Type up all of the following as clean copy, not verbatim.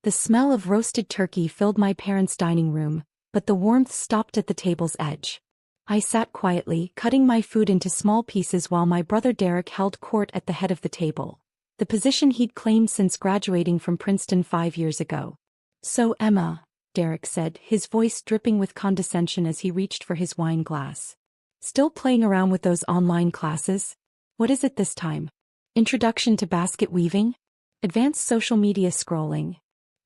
The smell of roasted turkey filled my parents' dining room, but the warmth stopped at the table's edge. I sat quietly, cutting my food into small pieces while my brother Derek held court at the head of the table, the position he'd claimed since graduating from Princeton 5 years ago. "So Emma," Derek said, his voice dripping with condescension as he reached for his wine glass. "Still playing around with those online classes? What is it this time? Introduction to basket weaving? Advanced social media scrolling?"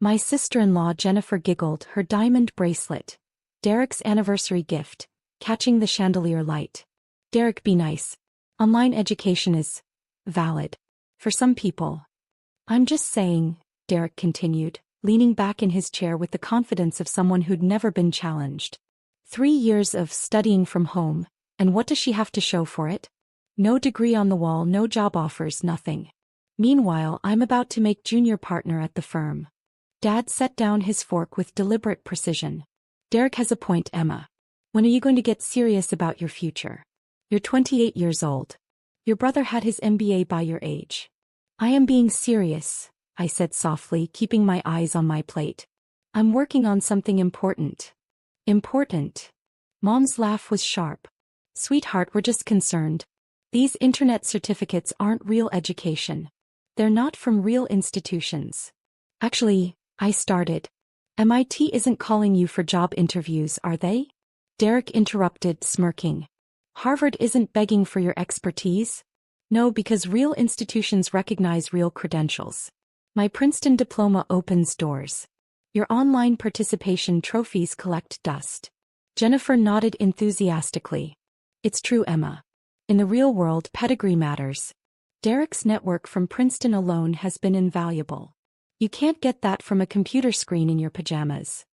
My sister-in-law Jennifer giggled, her diamond bracelet, Derek's anniversary gift, catching the chandelier light. "Derek, be nice. Online education is valid. For some people." "I'm just saying," Derek continued, leaning back in his chair with the confidence of someone who'd never been challenged. 3 years of studying from home, and what does she have to show for it? No degree on the wall, no job offers, nothing. Meanwhile, I'm about to make junior partner at the firm. Dad set down his fork with deliberate precision. "Derek has a point, Emma. When are you going to get serious about your future? You're 28 years old. Your brother had his MBA by your age." "I am being serious," I said softly, keeping my eyes on my plate. "I'm working on something important." "Important?" Mom's laugh was sharp. "Sweetheart, we're just concerned. These internet certificates aren't real education. They're not from real institutions." "Actually," I started. "MIT isn't calling you for job interviews, are they?" Derek interrupted, smirking. "Harvard isn't begging for your expertise?" "No, because real institutions recognize real credentials. My Princeton diploma opens doors. Your online participation trophies collect dust." Jennifer nodded enthusiastically. "It's true, Emma. In the real world, pedigree matters. Derek's network from Princeton alone has been invaluable. You can't get that from a computer screen in your pajamas."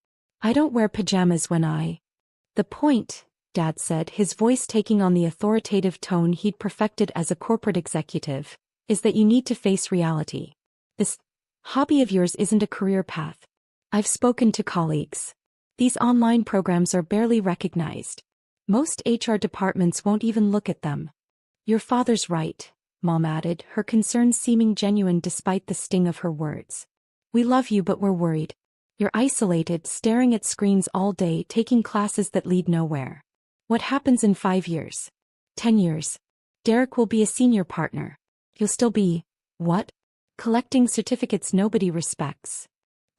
"I don't wear pajamas when I—" "The point," Dad said, his voice taking on the authoritative tone he'd perfected as a corporate executive, "is that you need to face reality. This hobby of yours isn't a career path. I've spoken to colleagues. These online programs are barely recognized. Most HR departments won't even look at them." "Your father's right," Mom added, her concerns seeming genuine despite the sting of her words. "We love you, but we're worried. You're isolated, staring at screens all day, taking classes that lead nowhere. What happens in 5 years? 10 years? Derek will be a senior partner. You'll still be, what? Collecting certificates nobody respects."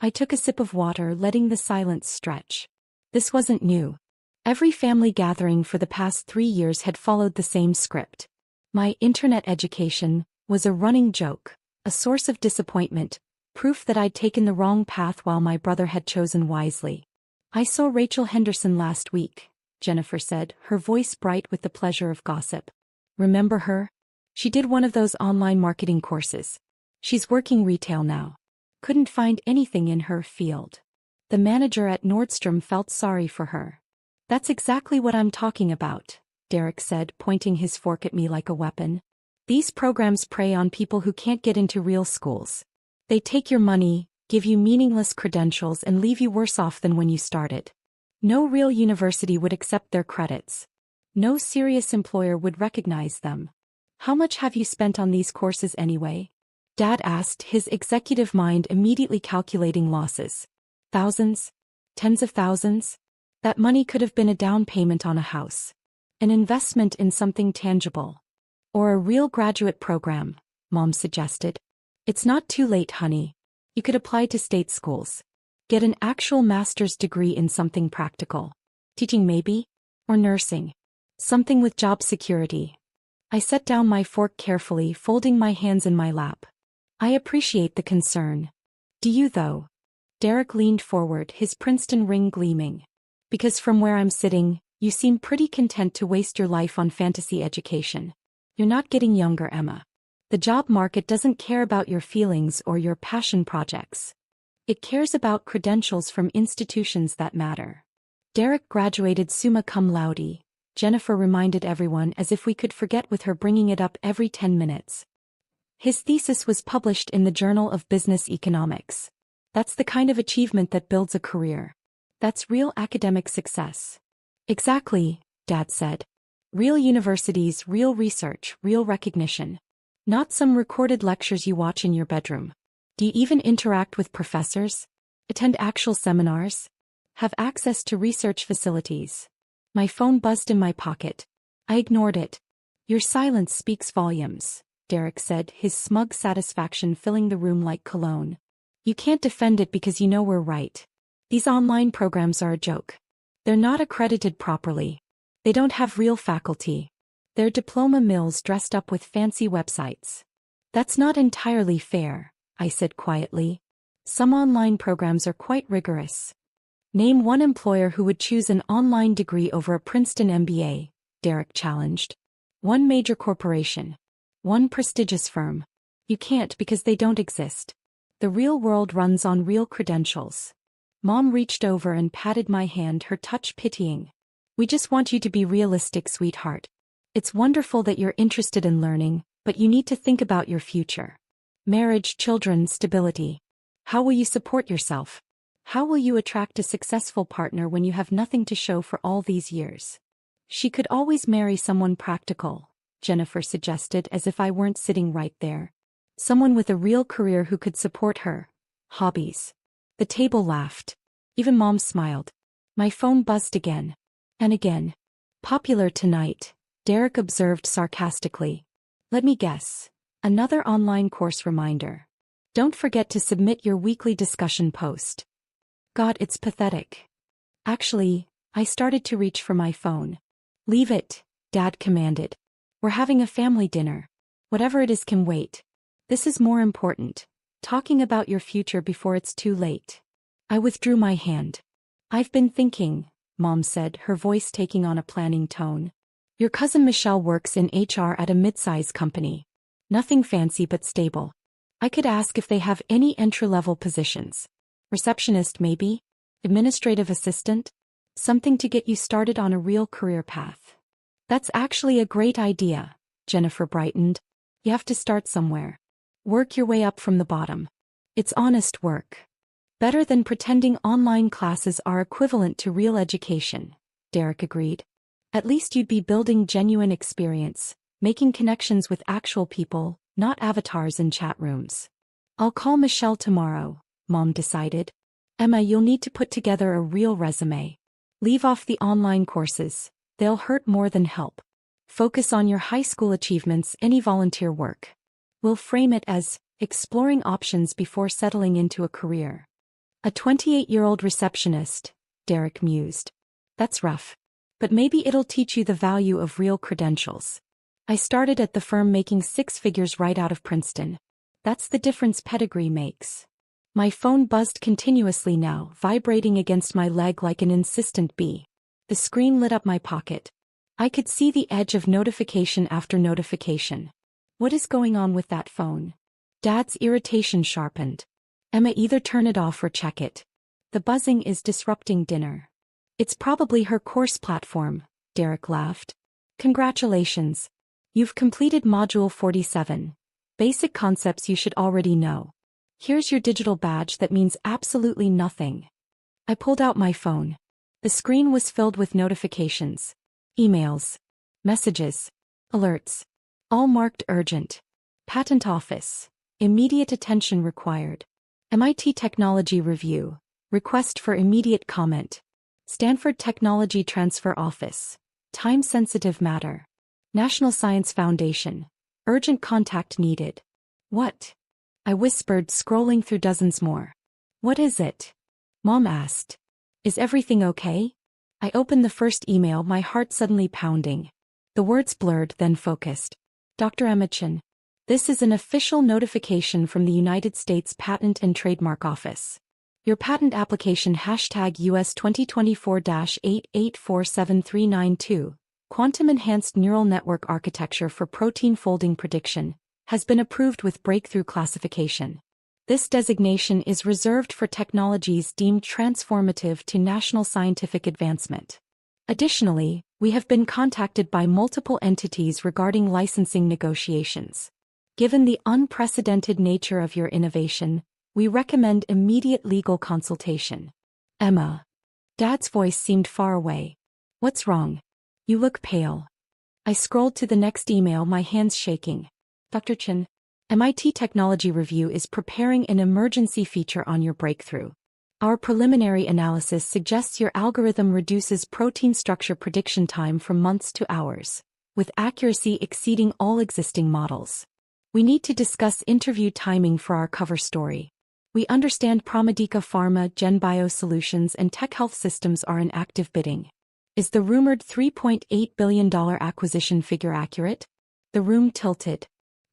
I took a sip of water, letting the silence stretch. This wasn't new. Every family gathering for the past 3 years had followed the same script. My internet education was a running joke, a source of disappointment, proof that I'd taken the wrong path while my brother had chosen wisely. "I saw Rachel Henderson last week," Jennifer said, her voice bright with the pleasure of gossip. "Remember her? She did one of those online marketing courses. She's working retail now. Couldn't find anything in her field. The manager at Nordstrom felt sorry for her." "That's exactly what I'm talking about," Derek said, pointing his fork at me like a weapon. "These programs prey on people who can't get into real schools. They take your money, give you meaningless credentials, and leave you worse off than when you started. No real university would accept their credits. No serious employer would recognize them. How much have you spent on these courses anyway?" Dad asked, his executive mind immediately calculating losses. "Thousands? Tens of thousands? That money could have been a down payment on a house. An investment in something tangible. Or a real graduate program," Mom suggested. "It's not too late, honey. You could apply to state schools. Get an actual master's degree in something practical. Teaching maybe? Or nursing. Something with job security." I set down my fork carefully, folding my hands in my lap. "I appreciate the concern. Do you, though?" Derek leaned forward, his Princeton ring gleaming. "Because from where I'm sitting, you seem pretty content to waste your life on fantasy education. You're not getting younger, Emma. The job market doesn't care about your feelings or your passion projects. It cares about credentials from institutions that matter." "Derek graduated summa cum laude," Jennifer reminded everyone, as if we could forget with her bringing it up every 10 minutes. "His thesis was published in the Journal of Business Economics. That's the kind of achievement that builds a career. That's real academic success." "Exactly," Dad said. "Real universities, real research, real recognition. Not some recorded lectures you watch in your bedroom. Do you even interact with professors?" Attend actual seminars? Have access to research facilities? My phone buzzed in my pocket. I ignored it. Your silence speaks volumes, Derek said, his smug satisfaction filling the room like cologne. You can't defend it because you know we're right. These online programs are a joke. They're not accredited properly. They don't have real faculty. They're diploma mills dressed up with fancy websites. That's not entirely fair, I said quietly. Some online programs are quite rigorous. Name one employer who would choose an online degree over a Princeton MBA, Derek challenged. One major corporation. One prestigious firm. You can't because they don't exist. The real world runs on real credentials. Mom reached over and patted my hand, her touch pitying. We just want you to be realistic, sweetheart. It's wonderful that you're interested in learning, but you need to think about your future. Marriage, children, stability. How will you support yourself? How will you attract a successful partner when you have nothing to show for all these years? She could always marry someone practical, Jennifer suggested, as if I weren't sitting right there. Someone with a real career who could support her. Hobbies. The table laughed. Even Mom smiled. My phone buzzed again. And again. Popular tonight, Derek observed sarcastically. Let me guess. Another online course reminder. Don't forget to submit your weekly discussion post. God, it's pathetic. Actually, I started to reach for my phone. Leave it, Dad commanded. We're having a family dinner. Whatever it is can wait. This is more important. Talking about your future before it's too late. I withdrew my hand. I've been thinking, Mom said, her voice taking on a planning tone. Your cousin Michelle works in HR at a mid-size company. Nothing fancy but stable. I could ask if they have any entry-level positions. Receptionist maybe? Administrative assistant? Something to get you started on a real career path. That's actually a great idea, Jennifer brightened. You have to start somewhere. Work your way up from the bottom. It's honest work. Better than pretending online classes are equivalent to real education, Derek agreed. At least you'd be building genuine experience, making connections with actual people, not avatars in chat rooms. I'll call Michelle tomorrow, Mom decided. Emma, you'll need to put together a real resume. Leave off the online courses, they'll hurt more than help. Focus on your high school achievements, any volunteer work. We'll frame it as exploring options before settling into a career. A 28-year-old receptionist, Derek mused. That's rough. But maybe it'll teach you the value of real credentials. I started at the firm making 6 figures right out of Princeton. That's the difference pedigree makes. My phone buzzed continuously now, vibrating against my leg like an insistent bee. The screen lit up my pocket. I could see the edge of notification after notification. What is going on with that phone? Dad's irritation sharpened. Emma, either turn it off or check it. The buzzing is disrupting dinner. It's probably her course platform, Derek laughed. Congratulations. You've completed Module 47. Basic concepts you should already know. Here's your digital badge that means absolutely nothing. I pulled out my phone. The screen was filled with notifications. Emails. Messages. Alerts. All marked urgent. Patent Office. Immediate attention required. MIT Technology Review. Request for immediate comment. Stanford Technology Transfer Office. Time-sensitive matter. National Science Foundation. Urgent contact needed. What? I whispered, scrolling through dozens more. What is it? Mom asked. Is everything okay? I opened the first email, my heart suddenly pounding. The words blurred, then focused. Dr. Emma Chin. This is an official notification from the United States Patent and Trademark Office. Your patent application #US 2024-8847392, Quantum Enhanced Neural Network Architecture for Protein Folding Prediction, has been approved with breakthrough classification. This designation is reserved for technologies deemed transformative to national scientific advancement. Additionally, we have been contacted by multiple entities regarding licensing negotiations. Given the unprecedented nature of your innovation, we recommend immediate legal consultation. Emma. Dad's voice seemed far away. What's wrong? You look pale. I scrolled to the next email, my hands shaking. Dr. Chin, MIT Technology Review is preparing an emergency feature on your breakthrough. Our preliminary analysis suggests your algorithm reduces protein structure prediction time from months to hours, with accuracy exceeding all existing models. We need to discuss interview timing for our cover story. We understand ProMedica Pharma, GenBio Solutions, and Tech Health Systems are in active bidding. Is the rumored $3.8 billion acquisition figure accurate? The room tilted.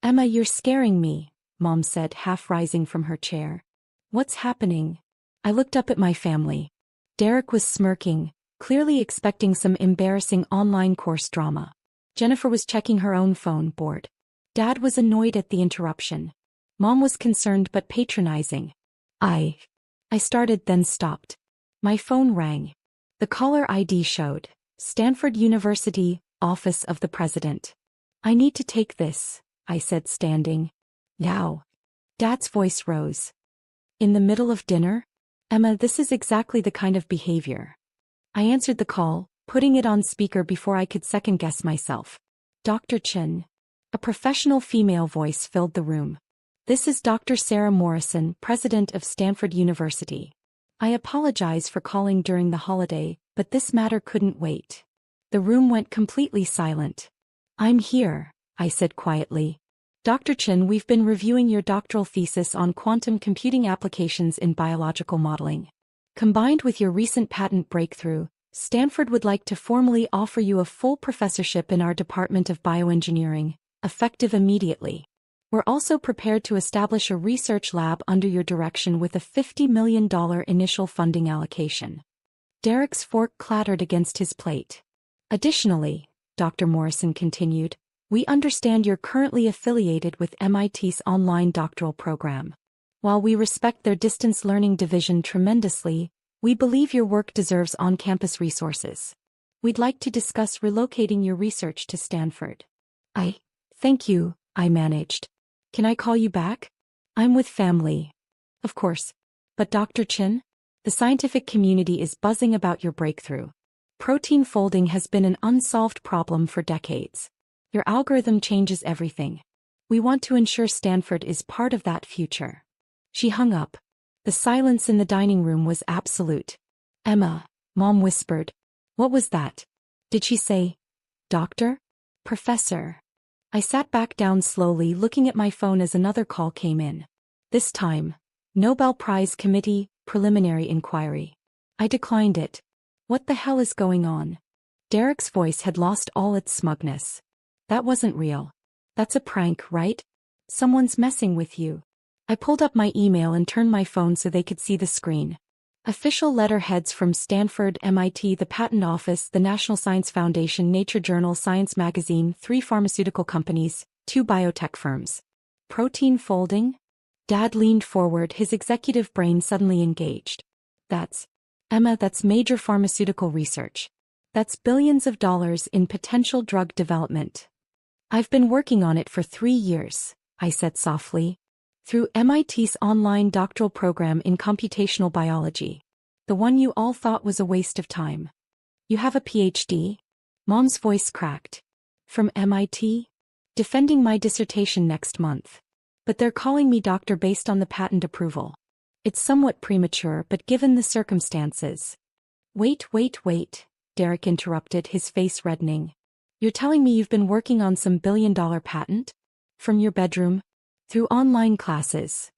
Emma, you're scaring me, Mom said, half rising from her chair. What's happening? I looked up at my family. Derek was smirking, clearly expecting some embarrassing online course drama. Jennifer was checking her own phone, bored. Dad was annoyed at the interruption. Mom was concerned but patronizing. I started, then stopped. My phone rang. The caller ID showed Stanford University, Office of the President. I need to take this, I said, standing. Now. Dad's voice rose. In the middle of dinner? Emma, this is exactly the kind of behavior. I answered the call, putting it on speaker before I could second-guess myself. Dr. Chen. A professional female voice filled the room. This is Dr. Sarah Morrison, president of Stanford University. I apologize for calling during the holiday, but this matter couldn't wait. The room went completely silent. I'm here, I said quietly. Dr. Chen, we've been reviewing your doctoral thesis on quantum computing applications in biological modeling. Combined with your recent patent breakthrough, Stanford would like to formally offer you a full professorship in our Department of Bioengineering, effective immediately. We're also prepared to establish a research lab under your direction with a $50 million initial funding allocation. Derek's fork clattered against his plate. Additionally, Dr. Morrison continued, we understand you're currently affiliated with MIT's online doctoral program. While we respect their distance learning division tremendously, we believe your work deserves on-campus resources. We'd like to discuss relocating your research to Stanford. Thank you, I managed. Can I call you back? I'm with family. Of course. But Dr. Chen? The scientific community is buzzing about your breakthrough. Protein folding has been an unsolved problem for decades. Your algorithm changes everything. We want to ensure Stanford is part of that future. She hung up. The silence in the dining room was absolute. Emma, Mom whispered. What was that? Did she say, Doctor? Professor? I sat back down slowly, looking at my phone as another call came in. This time, Nobel Prize Committee, preliminary inquiry. I declined it. What the hell is going on? Derek's voice had lost all its smugness. That wasn't real. That's a prank, right? Someone's messing with you. I pulled up my email and turned my phone so they could see the screen. Official letterheads from Stanford, MIT, the Patent Office, the National Science Foundation, Nature Journal, Science Magazine, 3 pharmaceutical companies, 2 biotech firms. Protein folding? Dad leaned forward, his executive brain suddenly engaged. Emma, that's major pharmaceutical research. That's billions of dollars in potential drug development. I've been working on it for 3 years, I said softly. Through MIT's online doctoral program in computational biology. The one you all thought was a waste of time. You have a PhD? Mom's voice cracked. From MIT? Defending my dissertation next month. But they're calling me doctor based on the patent approval. It's somewhat premature, but given the circumstances. Wait, Derek interrupted, his face reddening. You're telling me you've been working on some billion-dollar patent? From your bedroom? Through online classes.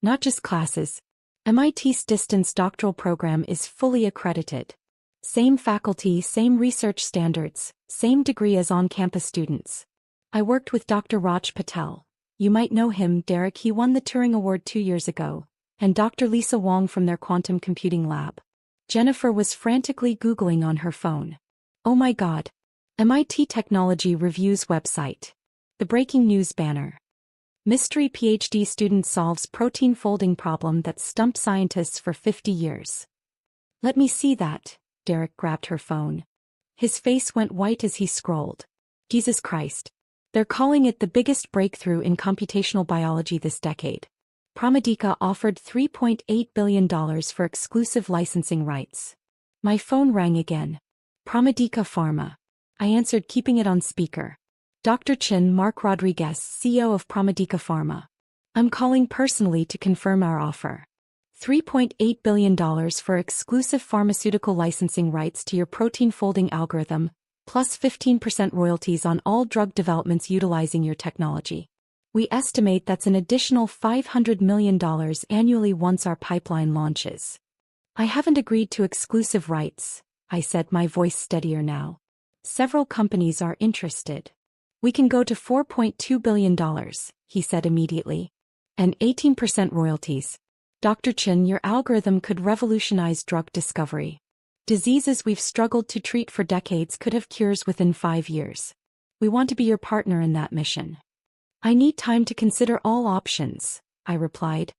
Not just classes. MIT's distance doctoral program is fully accredited. Same faculty, same research standards, same degree as on-campus students. I worked with Dr. Raj Patel. You might know him, Derek, he won the Turing Award 2 years ago. And Dr. Lisa Wong from their quantum computing lab. Jennifer was frantically Googling on her phone. Oh my God. MIT Technology Review's website. The breaking news banner. Mystery PhD student solves protein folding problem that stumped scientists for 50 years. Let me see that. Derek grabbed her phone. His face went white as he scrolled. Jesus Christ. They're calling it the biggest breakthrough in computational biology this decade. ProMedica offered $3.8 billion for exclusive licensing rights. My phone rang again. ProMedica Pharma. I answered, keeping it on speaker. Dr. Chen, Mark Rodriguez, CEO of ProMedica Pharma. I'm calling personally to confirm our offer. $3.8 billion for exclusive pharmaceutical licensing rights to your protein folding algorithm, plus 15% royalties on all drug developments utilizing your technology. We estimate that's an additional $500 million annually once our pipeline launches. I haven't agreed to exclusive rights, I said, my voice steadier now. Several companies are interested. We can go to $4.2 billion, he said immediately. And 18% royalties. Dr. Chen, your algorithm could revolutionize drug discovery. Diseases we've struggled to treat for decades could have cures within 5 years. We want to be your partner in that mission. I need time to consider all options, I replied.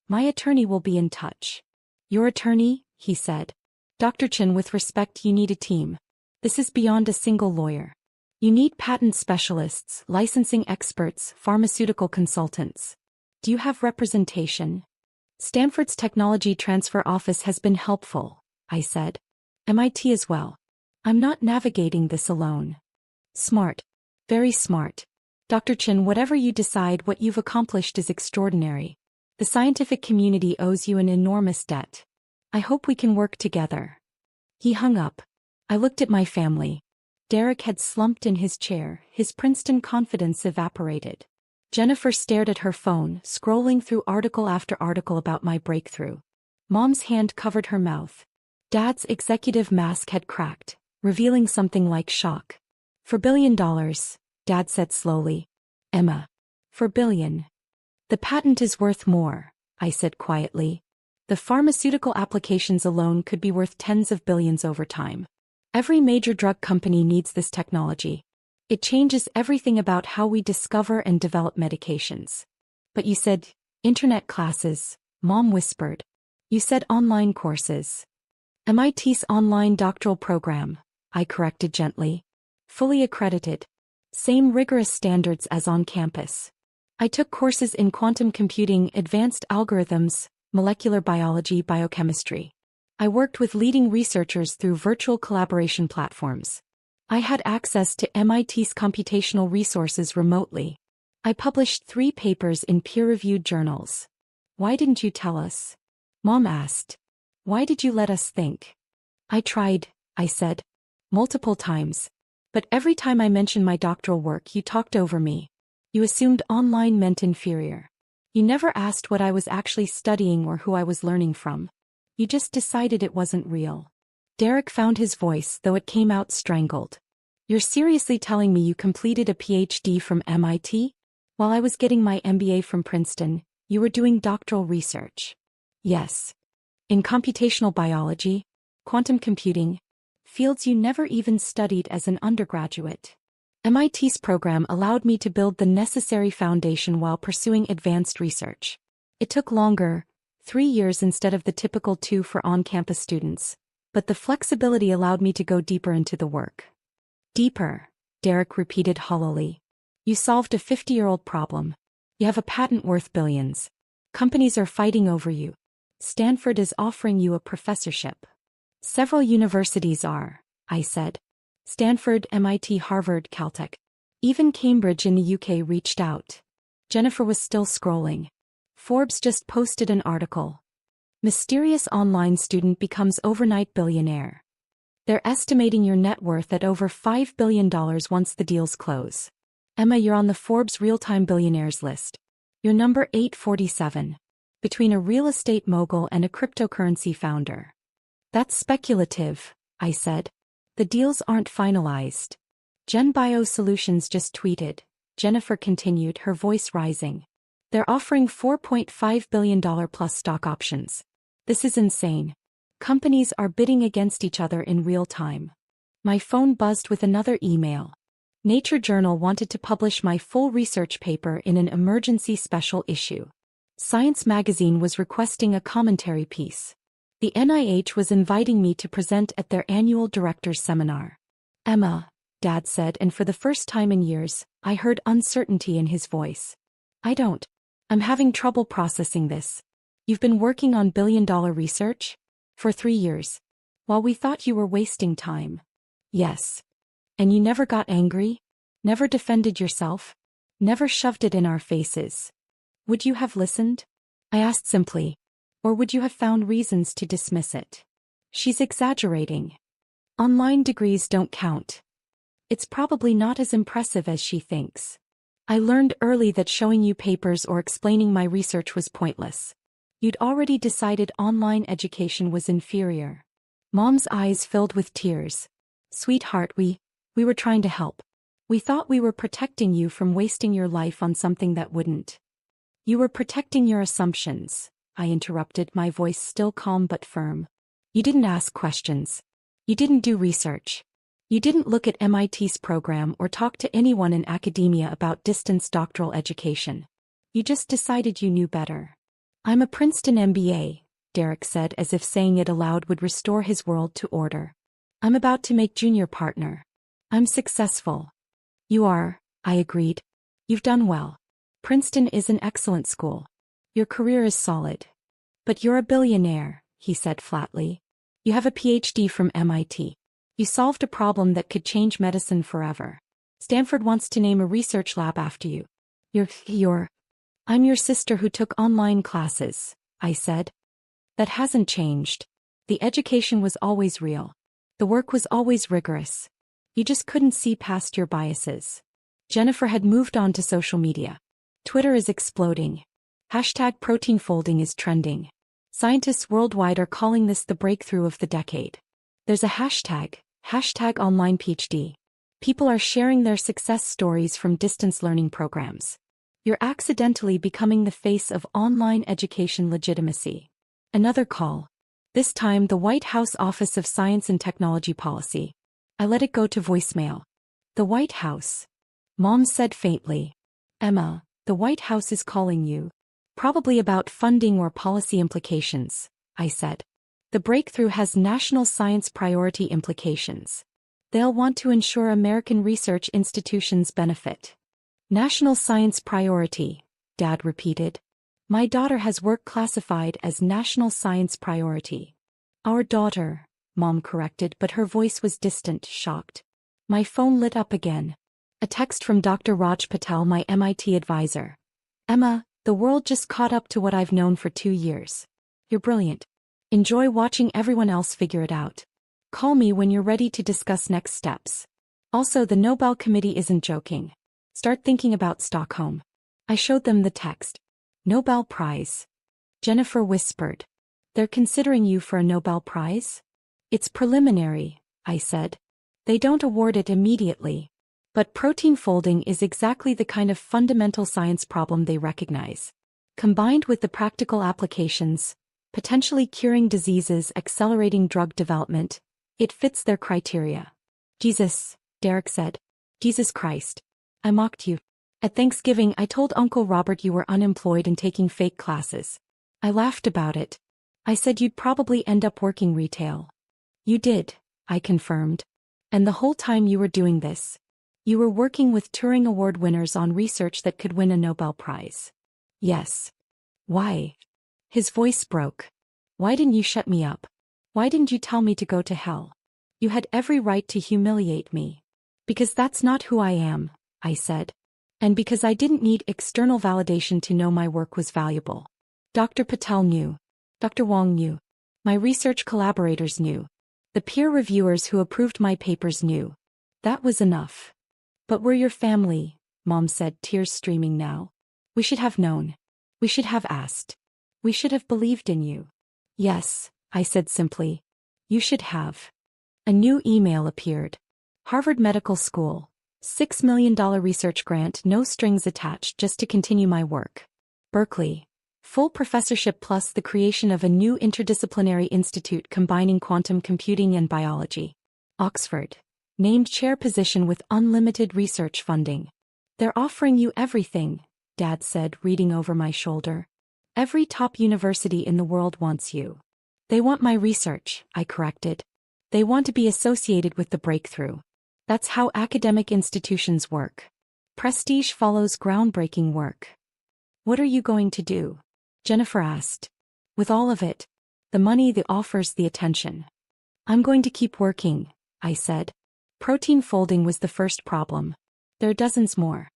My attorney will be in touch. Your attorney, he said. Dr. Chen, with respect, you need a team. This is beyond a single lawyer. You need patent specialists, licensing experts, pharmaceutical consultants. Do you have representation? Stanford's Technology Transfer Office has been helpful, I said. MIT as well. I'm not navigating this alone. Smart. Very smart. Dr. Chen, whatever you decide, what you've accomplished is extraordinary. The scientific community owes you an enormous debt. I hope we can work together. He hung up. I looked at my family. Derek had slumped in his chair, his Princeton confidence evaporated. Jennifer stared at her phone, scrolling through article after article about my breakthrough. Mom's hand covered her mouth. Dad's executive mask had cracked, revealing something like shock. $4 billion, Dad said slowly. Emma. $4 billion. The patent is worth more, I said quietly. The pharmaceutical applications alone could be worth tens of billions over time. Every major drug company needs this technology. It changes everything about how we discover and develop medications. But you said, internet classes, Mom whispered. You said online courses. MIT's online doctoral program, I corrected gently. Fully accredited. Same rigorous standards as on campus. I took courses in quantum computing, advanced algorithms, molecular biology, biochemistry. I worked with leading researchers through virtual collaboration platforms. I had access to MIT's computational resources remotely. I published 3 papers in peer-reviewed journals. Why didn't you tell us? Mom asked. Why did you let us think? I tried, I said. Multiple times. But every time I mentioned my doctoral work, you talked over me. You assumed online meant inferior. You never asked what I was actually studying or who I was learning from. You just decided it wasn't real. Derek found his voice, though it came out strangled. You're seriously telling me you completed a PhD from MIT? While I was getting my MBA from Princeton, you were doing doctoral research. Yes. In computational biology, quantum computing, fields you never even studied as an undergraduate. MIT's program allowed me to build the necessary foundation while pursuing advanced research. It took longer, 3 years instead of the typical 2 for on-campus students, but the flexibility allowed me to go deeper into the work. Deeper, Derek repeated hollowly. You solved a 50-year-old problem. You have a patent worth billions. Companies are fighting over you. Stanford is offering you a professorship. Several universities are, I said. Stanford, MIT, Harvard, Caltech. Even Cambridge in the UK reached out. Jennifer was still scrolling. Forbes just posted an article. Mysterious online student becomes overnight billionaire. They're estimating your net worth at over $5 billion once the deals close. Emma, you're on the Forbes real-time billionaires list. You're number 847. Between a real estate mogul and a cryptocurrency founder. That's speculative, I said. The deals aren't finalized. GenBio Solutions just tweeted. Jennifer continued, her voice rising. They're offering $4.5 billion plus stock options. This is insane. Companies are bidding against each other in real time. My phone buzzed with another email. Nature Journal wanted to publish my full research paper in an emergency special issue. Science magazine was requesting a commentary piece. The NIH was inviting me to present at their annual director's seminar. Emma, Dad said, and for the first time in years, I heard uncertainty in his voice. I'm having trouble processing this. You've been working on billion-dollar research? For 3 years. While we thought you were wasting time. Yes. And you never got angry? Never defended yourself? Never shoved it in our faces? Would you have listened? I asked simply. Or would you have found reasons to dismiss it? She's exaggerating. Online degrees don't count. It's probably not as impressive as she thinks. I learned early that showing you papers or explaining my research was pointless. You'd already decided online education was inferior. Mom's eyes filled with tears. Sweetheart, we were trying to help. We thought we were protecting you from wasting your life on something that wouldn't. You were protecting your assumptions, I interrupted, my voice still calm but firm. You didn't ask questions. You didn't do research. You didn't look at MIT's program or talk to anyone in academia about distance doctoral education. You just decided you knew better. I'm a Princeton MBA, Derek said, as if saying it aloud would restore his world to order. I'm about to make junior partner. I'm successful. You are, I agreed. You've done well. Princeton is an excellent school. Your career is solid. But you're a billionaire, he said flatly. You have a PhD from MIT. You solved a problem that could change medicine forever. Stanford wants to name a research lab after you. I'm your sister who took online classes, I said. That hasn't changed. The education was always real. The work was always rigorous. You just couldn't see past your biases. Jennifer had moved on to social media. Twitter is exploding. #protein folding is trending. Scientists worldwide are calling this the breakthrough of the decade. There's a hashtag online PhD. People are sharing their success stories from distance learning programs. You're accidentally becoming the face of online education legitimacy. Another call. This time the White House Office of Science and Technology Policy. I let it go to voicemail. The White House. Mom said faintly. Emma, the White House is calling you. Probably about funding or policy implications, I said. The breakthrough has national science priority implications. They'll want to ensure American research institutions benefit. National science priority, Dad repeated. My daughter has work classified as national science priority. Our daughter, Mom corrected, but her voice was distant, shocked. My phone lit up again. A text from Dr. Raj Patel, my MIT advisor. Emma, the world just caught up to what I've known for 2 years. You're brilliant. Enjoy watching everyone else figure it out. Call me when you're ready to discuss next steps. Also, the Nobel Committee isn't joking. Start thinking about Stockholm. I showed them the text. Nobel Prize. Jennifer whispered. They're considering you for a Nobel Prize? It's preliminary, I said. They don't award it immediately. But protein folding is exactly the kind of fundamental science problem they recognize. Combined with the practical applications, potentially curing diseases, accelerating drug development, it fits their criteria. Jesus, Derek said. Jesus Christ. I mocked you. At Thanksgiving, I told Uncle Robert you were unemployed and taking fake classes. I laughed about it. I said you'd probably end up working retail. You did, I confirmed. And the whole time you were doing this, you were working with Turing Award winners on research that could win a Nobel Prize. Yes. Why? His voice broke. Why didn't you shut me up? Why didn't you tell me to go to hell? You had every right to humiliate me. Because that's not who I am, I said. And because I didn't need external validation to know my work was valuable. Dr. Patel knew. Dr. Wong knew. My research collaborators knew. The peer reviewers who approved my papers knew. That was enough. But we're your family, Mom said, tears streaming now. We should have known. We should have asked. We should have believed in you. Yes, I said simply. You should have. A new email appeared. Harvard Medical School. $6 million research grant, no strings attached, just to continue my work. Berkeley. Full professorship plus the creation of a new interdisciplinary institute combining quantum computing and biology. Oxford. Named chair position with unlimited research funding. They're offering you everything, Dad said, reading over my shoulder. Every top university in the world wants you. They want my research, I corrected. They want to be associated with the breakthrough. That's how academic institutions work. Prestige follows groundbreaking work. What are you going to do? Jennifer asked. With all of it. The money, the offers, the attention. I'm going to keep working, I said. Protein folding was the first problem. There are dozens more.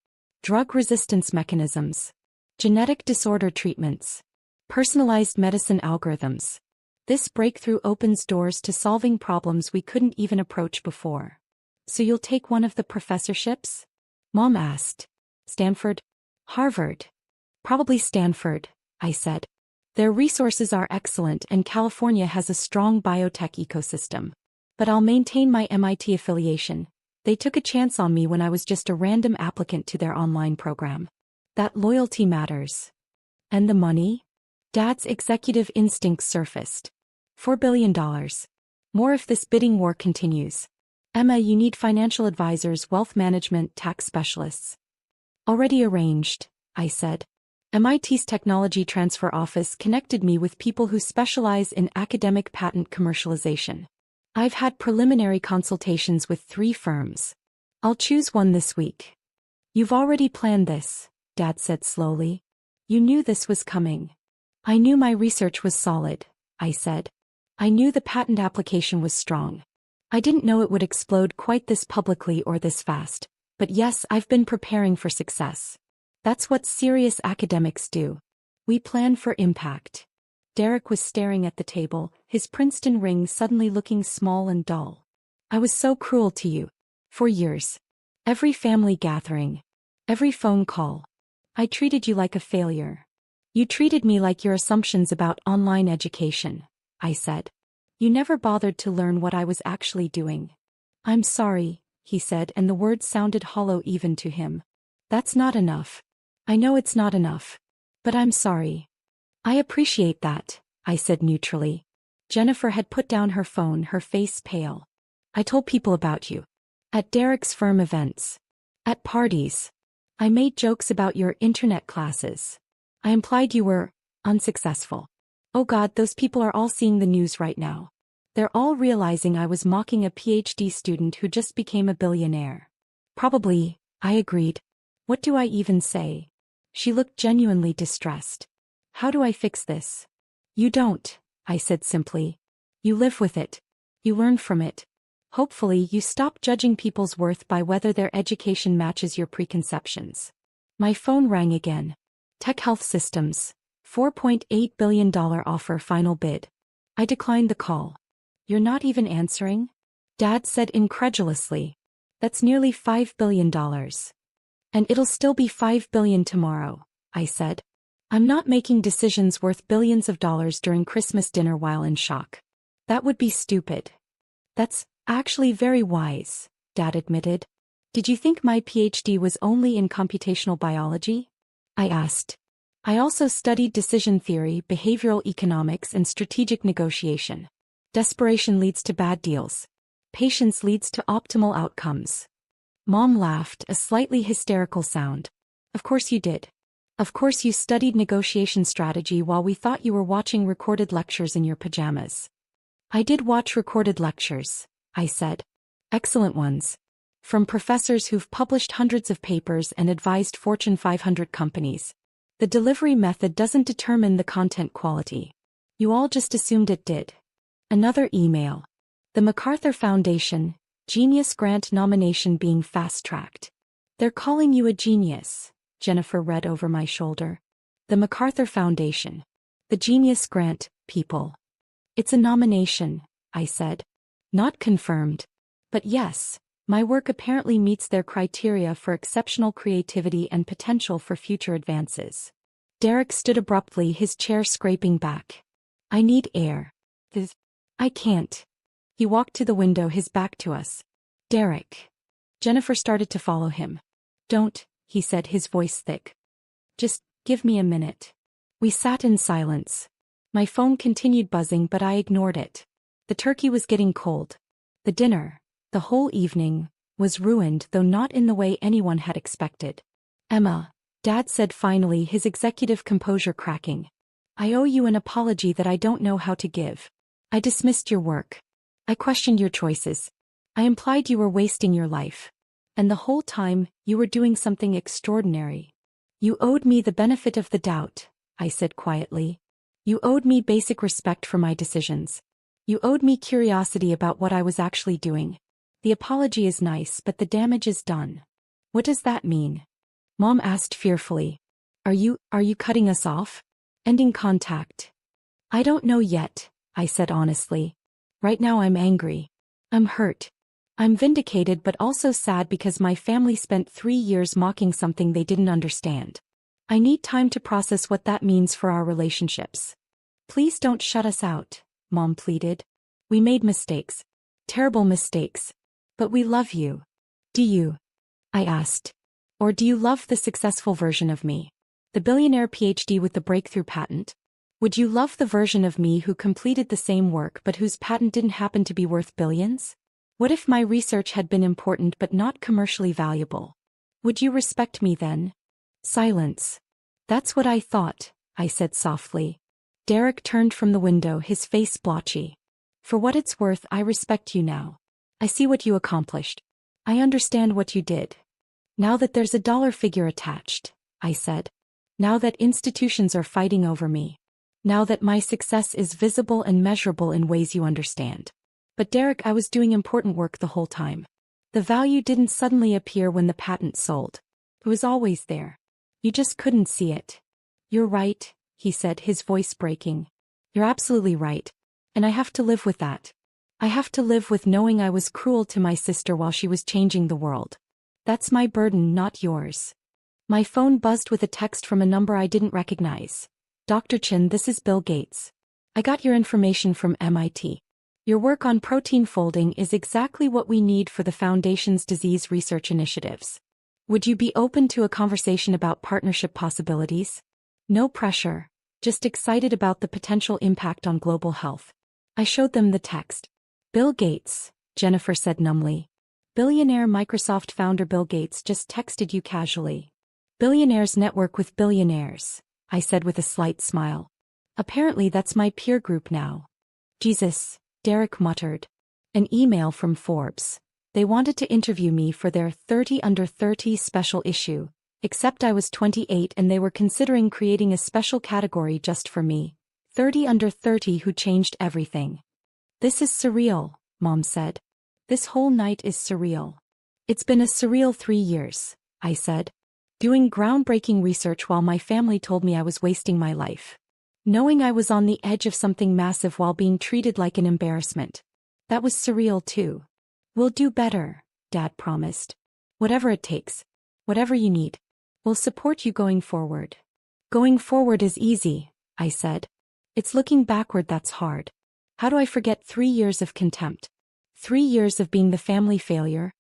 Drug resistance mechanisms. Genetic disorder treatments. Personalized medicine algorithms. This breakthrough opens doors to solving problems we couldn't even approach before. So you'll take one of the professorships? Mom asked. Stanford? Harvard? Probably Stanford, I said. Their resources are excellent and California has a strong biotech ecosystem. But I'll maintain my MIT affiliation. They took a chance on me when I was just a random applicant to their online program. That loyalty matters. And the money? Dad's executive instincts surfaced. $4 billion. More if this bidding war continues. Emma, you need financial advisors, wealth management, tax specialists. Already arranged, I said. MIT's Technology Transfer Office connected me with people who specialize in academic patent commercialization. I've had preliminary consultations with 3 firms. I'll choose one this week. You've already planned this, Dad said slowly. You knew this was coming. I knew my research was solid, I said. I knew the patent application was strong. I didn't know it would explode quite this publicly or this fast, but yes, I've been preparing for success. That's what serious academics do. We plan for impact. Derek was staring at the table, his Princeton ring suddenly looking small and dull. I was so cruel to you. For years. Every family gathering. Every phone call. I treated you like a failure. You treated me like your assumptions about online education, I said. You never bothered to learn what I was actually doing. I'm sorry, he said, and the words sounded hollow even to him. That's not enough. I know it's not enough. But I'm sorry. I appreciate that, I said neutrally. Jennifer had put down her phone, her face pale. I told people about you. At Derek's firm events. At parties. I made jokes about your internet classes. I implied you were unsuccessful. Oh God, those people are all seeing the news right now. They're all realizing I was mocking a PhD student who just became a billionaire. Probably, I agreed. What do I even say? She looked genuinely distressed. How do I fix this? You don't, I said simply. You live with it. You learn from it. Hopefully you stop judging people's worth by whether their education matches your preconceptions. My phone rang again. Tech Health Systems. $4.8 billion offer, final bid. I declined the call. You're not even answering? Dad said incredulously. That's nearly $5 billion. And it'll still be $5 billion tomorrow, I said. I'm not making decisions worth billions of dollars during Christmas dinner while in shock. That would be stupid. That's actually very wise, Dad admitted. Did you think my PhD was only in computational biology? I asked. I also studied decision theory, behavioral economics, and strategic negotiation. Desperation leads to bad deals. Patience leads to optimal outcomes. Mom laughed, a slightly hysterical sound. Of course you did. Of course you studied negotiation strategy while we thought you were watching recorded lectures in your pajamas. I did watch recorded lectures, I said. Excellent ones. From professors who've published hundreds of papers and advised Fortune 500 companies. The delivery method doesn't determine the content quality. You all just assumed it did. Another email. The MacArthur Foundation, Genius Grant nomination being fast-tracked. They're calling you a genius, Jennifer read over my shoulder. The MacArthur Foundation. The Genius Grant, people. It's a nomination, I said. Not confirmed. But yes, my work apparently meets their criteria for exceptional creativity and potential for future advances. Derek stood abruptly, his chair scraping back. I need air. I can't. He walked to the window, his back to us. Derek. Jennifer started to follow him. Don't, he said, his voice thick. Just give me a minute. We sat in silence. My phone continued buzzing, but I ignored it. The turkey was getting cold. The dinner, the whole evening, was ruined, though not in the way anyone had expected. Emma, Dad said finally, his executive composure cracking. I owe you an apology that I don't know how to give. I dismissed your work. I questioned your choices. I implied you were wasting your life. And the whole time, you were doing something extraordinary. You owed me the benefit of the doubt, I said quietly. You owed me basic respect for my decisions. You owed me curiosity about what I was actually doing. The apology is nice, but the damage is done. What does that mean? Mom asked fearfully. Are you cutting us off? Ending contact. I don't know yet, I said honestly. Right now I'm angry. I'm hurt. I'm vindicated but also sad because my family spent 3 years mocking something they didn't understand. I need time to process what that means for our relationships. Please don't shut us out, Mom pleaded. We made mistakes. Terrible mistakes. But we love you. Do you? I asked. Or do you love the successful version of me? The billionaire PhD with the breakthrough patent? Would you love the version of me who completed the same work but whose patent didn't happen to be worth billions? What if my research had been important but not commercially valuable? Would you respect me then? Silence. That's what I thought, I said softly. Derek turned from the window, his face blotchy. For what it's worth, I respect you now. I see what you accomplished. I understand what you did. Now that there's a dollar figure attached, I said. Now that institutions are fighting over me. Now that my success is visible and measurable in ways you understand. But Derek, I was doing important work the whole time. The value didn't suddenly appear when the patent sold. It was always there. You just couldn't see it. You're right, he said, his voice breaking. You're absolutely right. And I have to live with that. I have to live with knowing I was cruel to my sister while she was changing the world. That's my burden, not yours. My phone buzzed with a text from a number I didn't recognize. Dr. Chin, this is Bill Gates. I got your information from MIT. Your work on protein folding is exactly what we need for the Foundation's disease research initiatives. Would you be open to a conversation about partnership possibilities? No pressure, just excited about the potential impact on global health. I showed them the text. Bill Gates, Jennifer said numbly. Billionaire Microsoft founder Bill Gates just texted you casually. Billionaires network with billionaires, I said with a slight smile. Apparently that's my peer group now. Jesus, Derek muttered. An email from Forbes. They wanted to interview me for their 30 Under 30 special issue, except I was 28 and they were considering creating a special category just for me. 30 Under 30 who changed everything. This is surreal, Mom said. This whole night is surreal. It's been a surreal 3 years, I said. Doing groundbreaking research while my family told me I was wasting my life. Knowing I was on the edge of something massive while being treated like an embarrassment. That was surreal too. We'll do better, Dad promised. Whatever it takes. Whatever you need. We'll support you going forward. Going forward is easy, I said. It's looking backward that's hard. How do I forget 3 years of contempt? 3 years of being the family failure?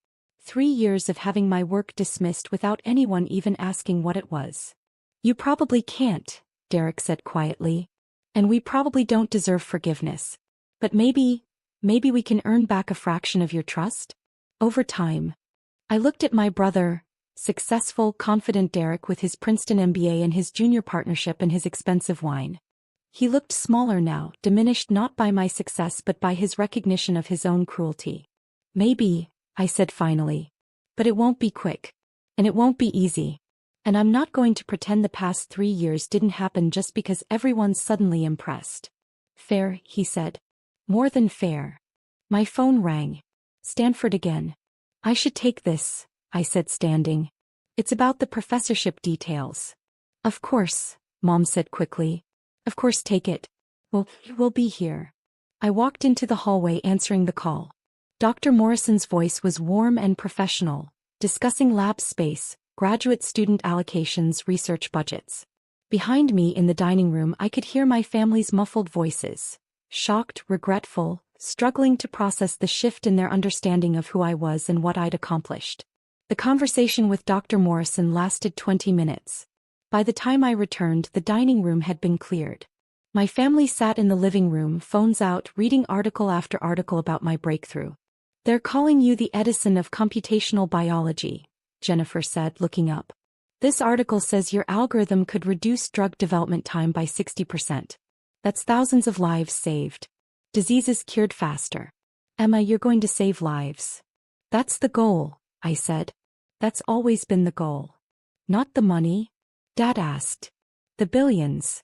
3 years of having my work dismissed without anyone even asking what it was. You probably can't, Derek said quietly. And we probably don't deserve forgiveness. But maybe we can earn back a fraction of your trust? Over time. I looked at my brother, successful, confident Derek with his Princeton MBA and his junior partnership and his expensive wine. He looked smaller now, diminished not by my success but by his recognition of his own cruelty. Maybe, I said finally. But it won't be quick. And it won't be easy. And I'm not going to pretend the past 3 years didn't happen just because everyone's suddenly impressed. Fair, he said. More than fair. My phone rang. Stanford again. I should take this, I said standing. It's about the professorship details. Of course, Mom said quickly. Of course take it. We'll be here. I walked into the hallway answering the call. Dr. Morrison's voice was warm and professional, discussing lab space, graduate student allocations, research budgets. Behind me in the dining room I could hear my family's muffled voices, shocked, regretful, struggling to process the shift in their understanding of who I was and what I'd accomplished. The conversation with Dr. Morrison lasted 20 minutes. By the time I returned, the dining room had been cleared. My family sat in the living room, phones out, reading article after article about my breakthrough. They're calling you the Edison of computational biology, Jennifer said, looking up. This article says your algorithm could reduce drug development time by 60%. That's thousands of lives saved. Diseases cured faster. Emma, you're going to save lives. That's the goal, I said. That's always been the goal. Not the money? Dad asked. The billions.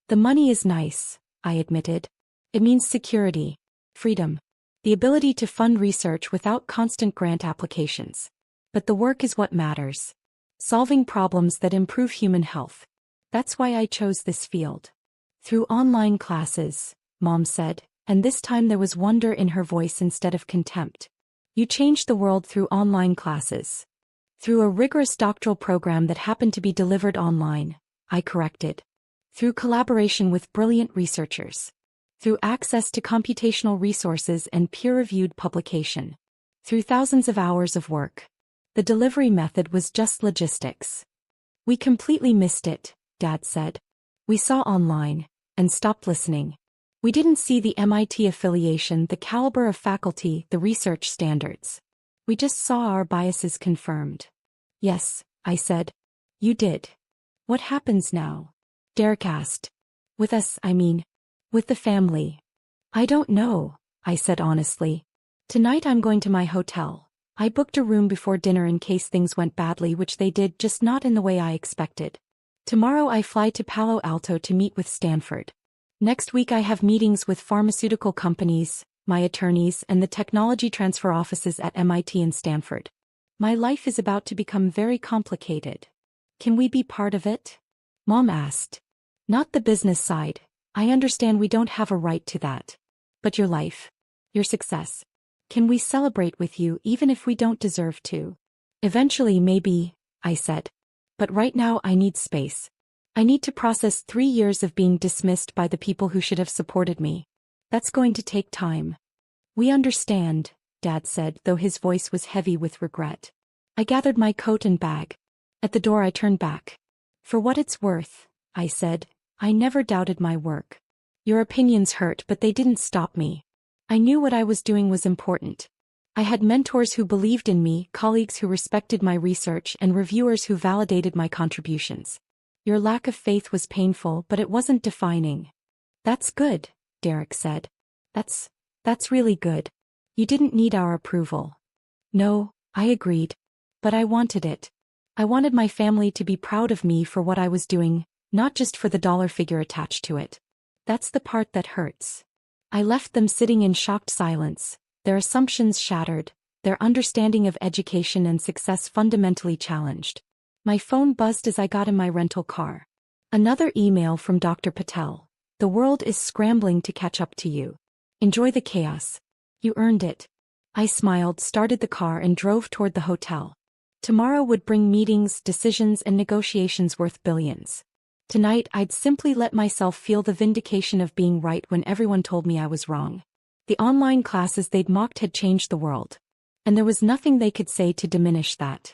The money is nice, I admitted. It means security, freedom, the ability to fund research without constant grant applications. But the work is what matters. Solving problems that improve human health. That's why I chose this field. Through online classes, Mom said, and this time there was wonder in her voice instead of contempt. You changed the world through online classes. Through a rigorous doctoral program that happened to be delivered online, I corrected. Through collaboration with brilliant researchers. Through access to computational resources and peer-reviewed publication. Through thousands of hours of work. The delivery method was just logistics. We completely missed it, Dad said. We saw online, and stopped listening. We didn't see the MIT affiliation, the caliber of faculty, the research standards. We just saw our biases confirmed. Yes, I said. You did. What happens now? Derek asked. With us, I mean. With the family. I don't know, I said honestly. Tonight I'm going to my hotel. I booked a room before dinner in case things went badly, which they did, just not in the way I expected. Tomorrow I fly to Palo Alto to meet with Stanford. Next week I have meetings with pharmaceutical companies, my attorneys, and the technology transfer offices at MIT and Stanford. My life is about to become very complicated. Can we be part of it? Mom asked. Not the business side. I understand we don't have a right to that. But your life. Your success. Can we celebrate with you even if we don't deserve to? Eventually maybe, I said. But right now I need space. I need to process 3 years of being dismissed by the people who should have supported me. That's going to take time. We understand, Dad said, though his voice was heavy with regret. I gathered my coat and bag. At the door I turned back. For what it's worth, I said, I never doubted my work. Your opinions hurt, but they didn't stop me. I knew what I was doing was important. I had mentors who believed in me, colleagues who respected my research, and reviewers who validated my contributions. Your lack of faith was painful, but it wasn't defining. That's good, Derek said. That's really good. You didn't need our approval. No, I agreed. But I wanted it. I wanted my family to be proud of me for what I was doing, not just for the dollar figure attached to it. That's the part that hurts. I left them sitting in shocked silence, their assumptions shattered, their understanding of education and success fundamentally challenged. My phone buzzed as I got in my rental car. Another email from Dr. Patel. The world is scrambling to catch up to you. Enjoy the chaos. You earned it. I smiled, started the car, and drove toward the hotel. Tomorrow would bring meetings, decisions, and negotiations worth billions. Tonight I'd simply let myself feel the vindication of being right when everyone told me I was wrong. The online classes they'd mocked had changed the world. And there was nothing they could say to diminish that.